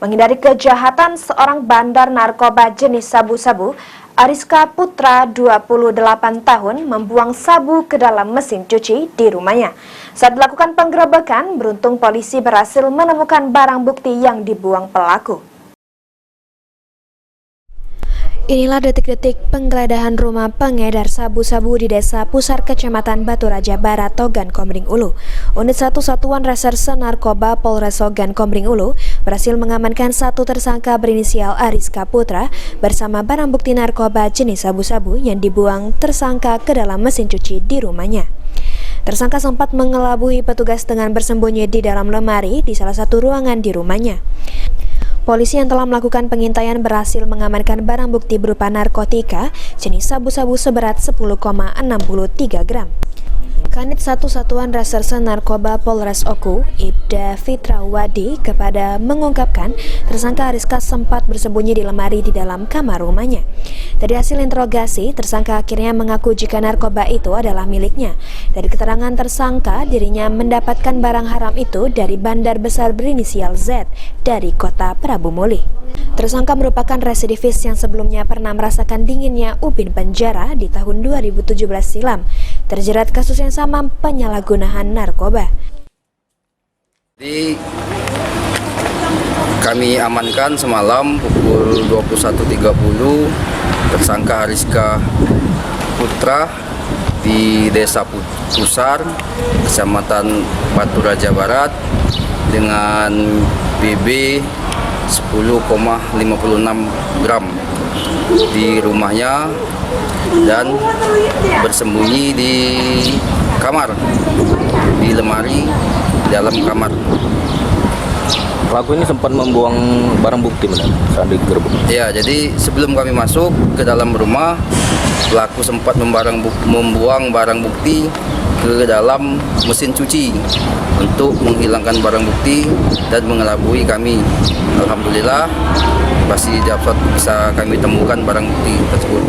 Menghindari kejahatan, seorang bandar narkoba jenis sabu-sabu, Ariska Putra, 28 tahun, membuang sabu ke dalam mesin cuci di rumahnya. Saat dilakukan penggerebekan, beruntung polisi berhasil menemukan barang bukti yang dibuang pelaku. Inilah detik-detik penggeledahan rumah pengedar sabu-sabu di Desa Pusar, Kecamatan Batu Raja Barat, Ogan Komering Ulu. Unit 1 Satuan Reserse Narkoba Polres Ogan Komering Ulu berhasil mengamankan satu tersangka berinisial Ariska Putra bersama barang bukti narkoba jenis sabu-sabu yang dibuang tersangka ke dalam mesin cuci di rumahnya. Tersangka sempat mengelabui petugas dengan bersembunyi di dalam lemari di salah satu ruangan di rumahnya. Polisi yang telah melakukan pengintaian berhasil mengamankan barang bukti berupa narkotika jenis sabu-sabu seberat 10,63 gram. Kanit 1 Satuan Reserse Narkoba Polres Oku, Ibda Fitrawadi kepada mengungkapkan tersangka Ariska sempat bersembunyi di lemari di dalam kamar rumahnya. Dari hasil interogasi, tersangka akhirnya mengaku jika narkoba itu adalah miliknya. Dari keterangan tersangka, dirinya mendapatkan barang haram itu dari bandar besar berinisial Z dari kota Prabu Muli. Tersangka merupakan residivis yang sebelumnya pernah merasakan dinginnya ubin penjara di tahun 2017 silam, terjerat kasus yang sama penyalahgunaan narkoba. Jadi kami amankan semalam pukul 21.30 tersangka Ariska Putra di Desa Pusar, Kecamatan Batu Raja Barat dengan BB 10,56 gram di rumahnya dan bersembunyi di kamar, di lemari dalam kamar. Pelaku ini sempat membuang barang bukti saat digerebek. Ya, jadi sebelum kami masuk ke dalam rumah, pelaku sempat membuang barang bukti ke dalam mesin cuci untuk menghilangkan barang bukti dan mengelabui kami. Alhamdulillah masih dapat bisa kami temukan barang bukti tersebut.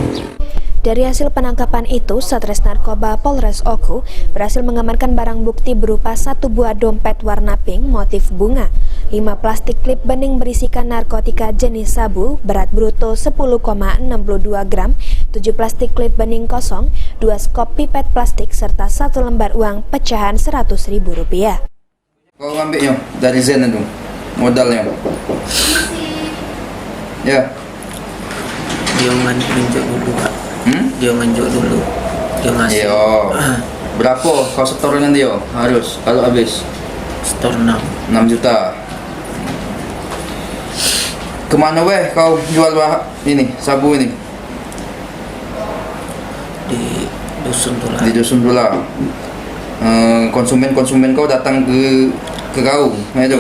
Dari hasil penangkapan itu, Satres Narkoba Polres Oku berhasil mengamankan barang bukti berupa 1 buah dompet warna pink motif bunga, 5 plastik klip bening berisikan narkotika jenis sabu berat bruto 10,62 gram, 7 plastik klip bening kosong, 2 skop pipet plastik, serta 1 lembar uang pecahan Rp100.000. Kau ngambilnya dari Zen itu, modalnya. Ya. Dia nganjuk dulu, Pak. Dia nganjuk dulu. Dia ngasih. Iya. Berapa kau setornya dia harus kalau habis? Setor 6 juta. Kemana weh kau jual ini sabu ini? di dusun Tula. Di dusun Tula. Konsumen kau datang ke kau, itu. Iya.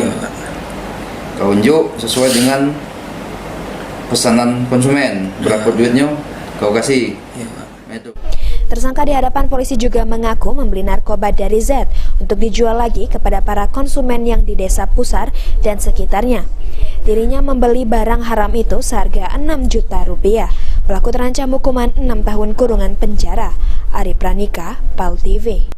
Kau unjuk sesuai dengan pesanan konsumen. Berapa duitnya kau kasih? Iya. Itu. Tersangka di hadapan polisi juga mengaku membeli narkoba dari Z untuk dijual lagi kepada para konsumen yang di Desa Pusar dan sekitarnya. Dirinya membeli barang haram itu seharga Rp6 juta. Pelaku terancam hukuman 6 tahun kurungan penjara. Ari Pranika, PAL TV.